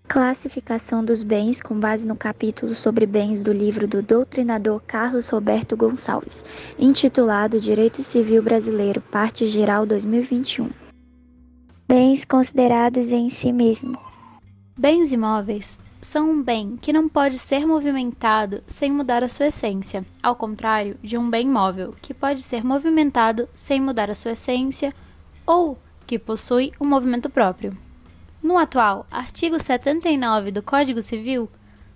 Classificação dos bens com base no capítulo sobre bens do livro do doutrinador Carlos Roberto Gonçalves, intitulado Direito Civil Brasileiro, Parte Geral 2021. Bens considerados em si mesmo. Bens imóveis são um bem que não pode ser movimentado sem mudar a sua essência, ao contrário de um bem móvel, que pode ser movimentado sem mudar a sua essência ou que possui um movimento próprio. No atual artigo 79 do Código Civil,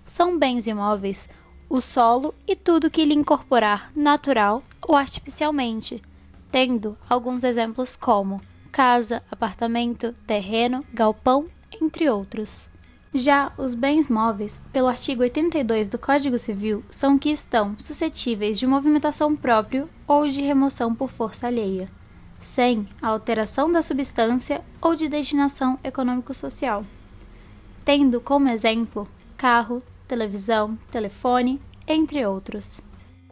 são bens imóveis o solo e tudo que lhe incorporar natural ou artificialmente, tendo alguns exemplos como casa, apartamento, terreno, galpão, entre outros. Já os bens móveis, pelo artigo 82 do Código Civil, são que estão suscetíveis de movimentação própria ou de remoção por força alheia, sem a alteração da substância ou de destinação econômico-social, tendo como exemplo carro, televisão, telefone, entre outros.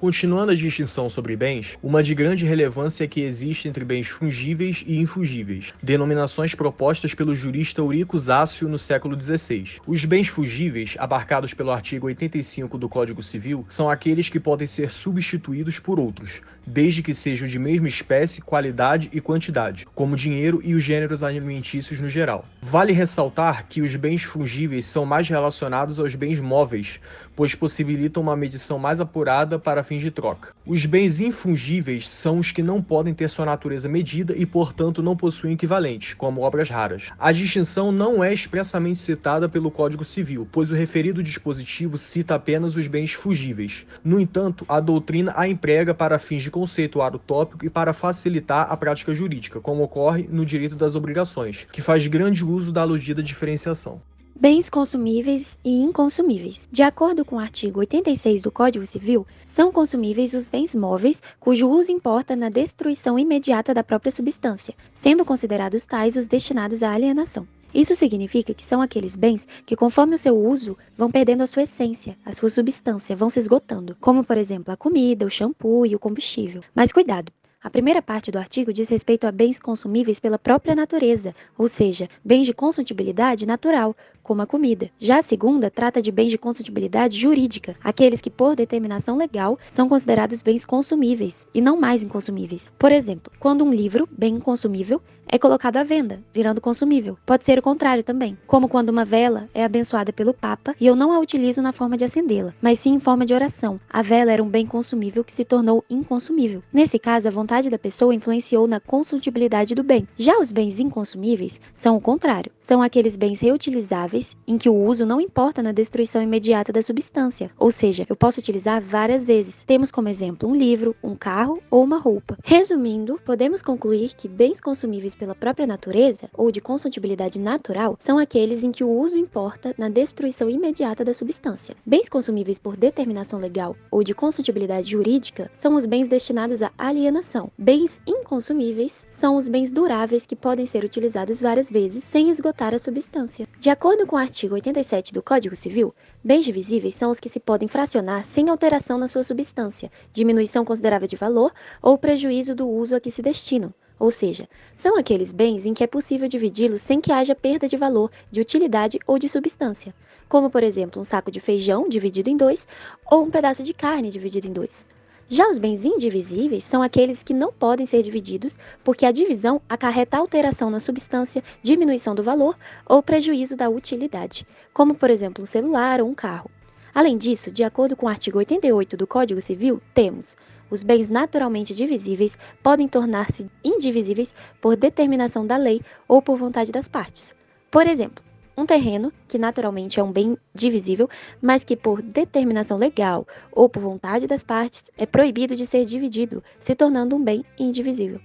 Continuando a distinção sobre bens, uma de grande relevância é que existe entre bens fungíveis e infungíveis, denominações propostas pelo jurista Eurico Zácio no século XVI. Os bens fungíveis, abarcados pelo artigo 85 do Código Civil, são aqueles que podem ser substituídos por outros, desde que sejam de mesma espécie, qualidade e quantidade, como o dinheiro e os gêneros alimentícios no geral. Vale ressaltar que os bens fungíveis são mais relacionados aos bens móveis, pois possibilitam uma medição mais apurada para fins de troca. Os bens infungíveis são os que não podem ter sua natureza medida e, portanto, não possuem equivalentes, como obras raras. A distinção não é expressamente citada pelo Código Civil, pois o referido dispositivo cita apenas os bens fungíveis. No entanto, a doutrina a emprega para fins de conceituar o tópico e para facilitar a prática jurídica, como ocorre no direito das obrigações, que faz grande uso da aludida diferenciação. Bens consumíveis e inconsumíveis. De acordo com o artigo 86 do Código Civil, são consumíveis os bens móveis cujo uso importa na destruição imediata da própria substância, sendo considerados tais os destinados à alienação. Isso significa que são aqueles bens que, conforme o seu uso, vão perdendo a sua essência, a sua substância, vão se esgotando, como, por exemplo, a comida, o shampoo e o combustível. Mas cuidado! A primeira parte do artigo diz respeito a bens consumíveis pela própria natureza, ou seja, bens de consumibilidade natural, como a comida. Já a segunda trata de bens de consumibilidade jurídica, aqueles que, por determinação legal, são considerados bens consumíveis e não mais inconsumíveis. Por exemplo, quando um livro, bem consumível, é colocado à venda, virando consumível. Pode ser o contrário também, como quando uma vela é abençoada pelo Papa e eu não a utilizo na forma de acendê-la, mas sim em forma de oração. A vela era um bem consumível que se tornou inconsumível. Nesse caso, a vontade da pessoa influenciou na consumibilidade do bem. Já os bens inconsumíveis são o contrário. São aqueles bens reutilizáveis em que o uso não importa na destruição imediata da substância, ou seja, eu posso utilizar várias vezes. Temos como exemplo um livro, um carro ou uma roupa. Resumindo, podemos concluir que bens consumíveis pela própria natureza, ou de consumibilidade natural, são aqueles em que o uso importa na destruição imediata da substância. Bens consumíveis por determinação legal ou de consumibilidade jurídica são os bens destinados à alienação. Bens inconsumíveis são os bens duráveis que podem ser utilizados várias vezes sem esgotar a substância. De acordo com o artigo 87 do Código Civil, bens divisíveis são os que se podem fracionar sem alteração na sua substância, diminuição considerável de valor ou prejuízo do uso a que se destinam. Ou seja, são aqueles bens em que é possível dividi-los sem que haja perda de valor, de utilidade ou de substância, como, por exemplo, um saco de feijão dividido em dois ou um pedaço de carne dividido em dois. Já os bens indivisíveis são aqueles que não podem ser divididos porque a divisão acarreta alteração na substância, diminuição do valor ou prejuízo da utilidade, como, por exemplo, um celular ou um carro. Além disso, de acordo com o artigo 88 do Código Civil, temos: os bens naturalmente divisíveis podem tornar-se indivisíveis por determinação da lei ou por vontade das partes. Por exemplo, um terreno, que naturalmente é um bem divisível, mas que por determinação legal ou por vontade das partes é proibido de ser dividido, se tornando um bem indivisível.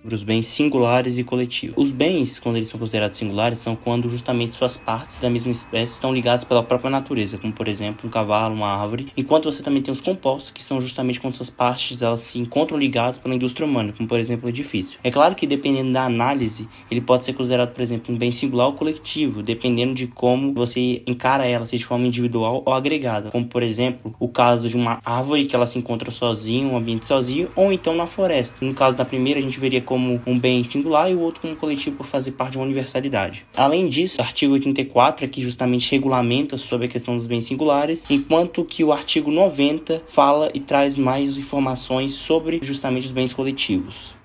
Os bens singulares e coletivos. Os bens, quando eles são considerados singulares, são quando justamente suas partes da mesma espécie estão ligadas pela própria natureza, como por exemplo um cavalo, uma árvore, enquanto você também tem os compostos, que são justamente quando suas partes elas se encontram ligadas pela indústria humana, como por exemplo o edifício. É claro que dependendo da análise, ele pode ser considerado, por exemplo, um bem singular ou coletivo, dependendo de como você encara ela, se de forma individual ou agregada, como por exemplo o caso de uma árvore que ela se encontra sozinha, um ambiente sozinho, ou então na floresta. No caso da primeira, a gente veria como um bem singular e o outro como coletivo por fazer parte de uma universalidade. Além disso, o artigo 84 aqui justamente regulamenta sobre a questão dos bens singulares, enquanto que o artigo 90 fala e traz mais informações sobre justamente os bens coletivos.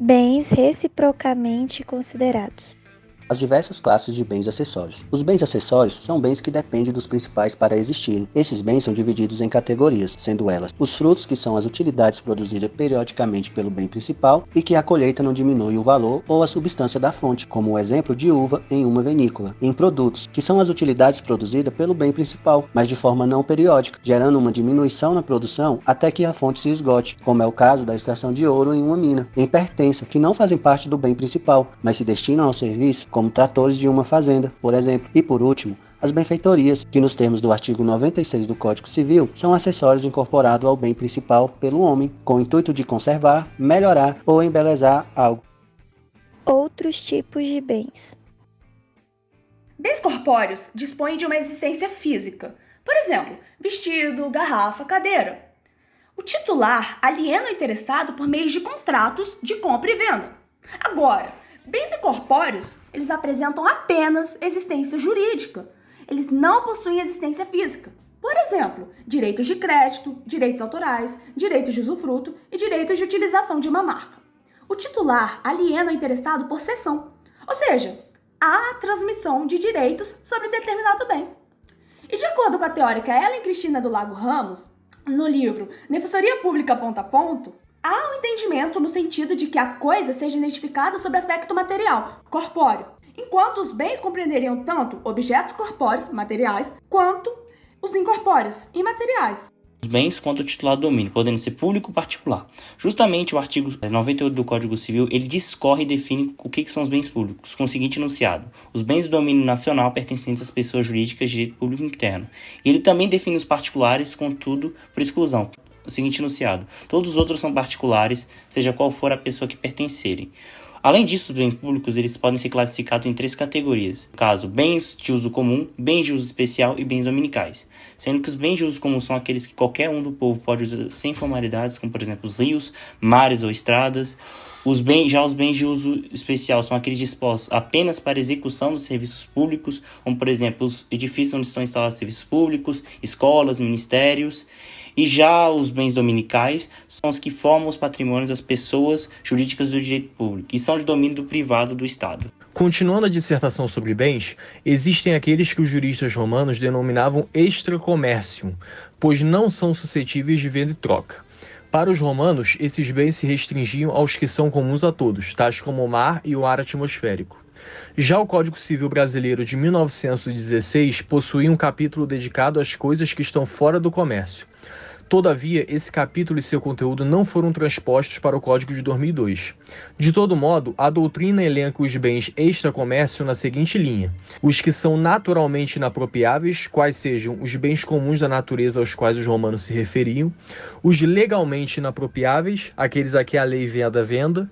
Bens reciprocamente considerados. As diversas classes de bens acessórios. Os bens acessórios são bens que dependem dos principais para existirem. Esses bens são divididos em categorias, sendo elas os frutos, que são as utilidades produzidas periodicamente pelo bem principal e que a colheita não diminui o valor ou a substância da fonte, como o exemplo de uva em uma vinícola. Em produtos, que são as utilidades produzidas pelo bem principal, mas de forma não periódica, gerando uma diminuição na produção até que a fonte se esgote, como é o caso da extração de ouro em uma mina. Em pertença, que não fazem parte do bem principal, mas se destinam ao serviço, como tratores de uma fazenda, por exemplo. E por último, as benfeitorias, que nos termos do artigo 96 do Código Civil, são acessórios incorporados ao bem principal pelo homem, com o intuito de conservar, melhorar ou embelezar algo. Outros tipos de bens. Bens corpóreos dispõem de uma existência física. Por exemplo, vestido, garrafa, cadeira. O titular aliena o interessado por meio de contratos de compra e venda. Agora, bens incorpóreos, eles apresentam apenas existência jurídica. Eles não possuem existência física. Por exemplo, direitos de crédito, direitos autorais, direitos de usufruto e direitos de utilização de uma marca. O titular aliena o interessado por cessão, ou seja, há transmissão de direitos sobre determinado bem. E de acordo com a teórica Ellen Cristina do Lago Ramos, no livro Defensoria Pública Ponto a Ponto, há um entendimento no sentido de que a coisa seja identificada sob aspecto material, corpóreo, enquanto os bens compreenderiam tanto objetos corpóreos, materiais, quanto os incorpóreos, imateriais. Os bens quanto o titular do domínio, podendo ser público ou particular. Justamente o artigo 98 do Código Civil, ele discorre e define o que são os bens públicos, com o seguinte enunciado: os bens do domínio nacional pertencentes às pessoas jurídicas de direito público interno. E ele também define os particulares, contudo, por exclusão. O seguinte enunciado: todos os outros são particulares, seja qual for a pessoa que pertencerem. Além disso, os bens públicos eles podem ser classificados em 3 categorias. No caso, bens de uso comum, bens de uso especial e bens dominicais. Sendo que os bens de uso comum são aqueles que qualquer um do povo pode usar sem formalidades, como por exemplo os rios, mares ou estradas. Os bens de uso especial são aqueles dispostos apenas para execução dos serviços públicos, como por exemplo os edifícios onde estão instalados serviços públicos, escolas, ministérios. E já os bens dominicais são os que formam os patrimônios das pessoas jurídicas do direito público, e são de domínio do privado do Estado. Continuando a dissertação sobre bens, existem aqueles que os juristas romanos denominavam extracommercium, pois não são suscetíveis de venda e troca. Para os romanos, esses bens se restringiam aos que são comuns a todos, tais como o mar e o ar atmosférico. Já o Código Civil Brasileiro de 1916 possuía um capítulo dedicado às coisas que estão fora do comércio. Todavia, esse capítulo e seu conteúdo não foram transpostos para o Código de 2002. De todo modo, a doutrina elenca os bens extracomércio na seguinte linha: os que são naturalmente inapropriáveis, quais sejam os bens comuns da natureza aos quais os romanos se referiam, os legalmente inapropriáveis, aqueles a que a lei veda à venda,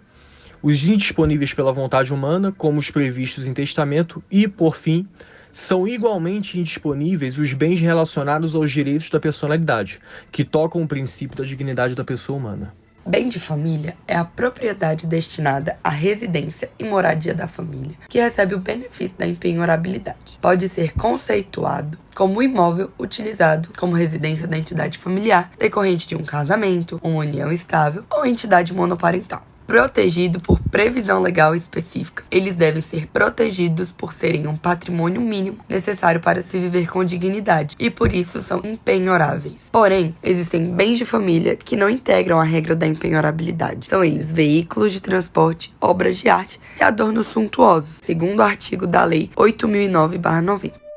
os indisponíveis pela vontade humana, como os previstos em testamento, e, por fim, são igualmente indisponíveis os bens relacionados aos direitos da personalidade, que tocam o princípio da dignidade da pessoa humana. Bem de família é a propriedade destinada à residência e moradia da família, que recebe o benefício da empenhorabilidade. Pode ser conceituado como imóvel utilizado como residência da entidade familiar, decorrente de um casamento, uma união estável ou entidade monoparental. Protegido por previsão legal específica. Eles devem ser protegidos por serem um patrimônio mínimo necessário para se viver com dignidade e por isso são impenhoráveis. Porém, existem bens de família que não integram a regra da impenhorabilidade. São eles veículos de transporte, obras de arte e adornos suntuosos, segundo o artigo da Lei 8009/90.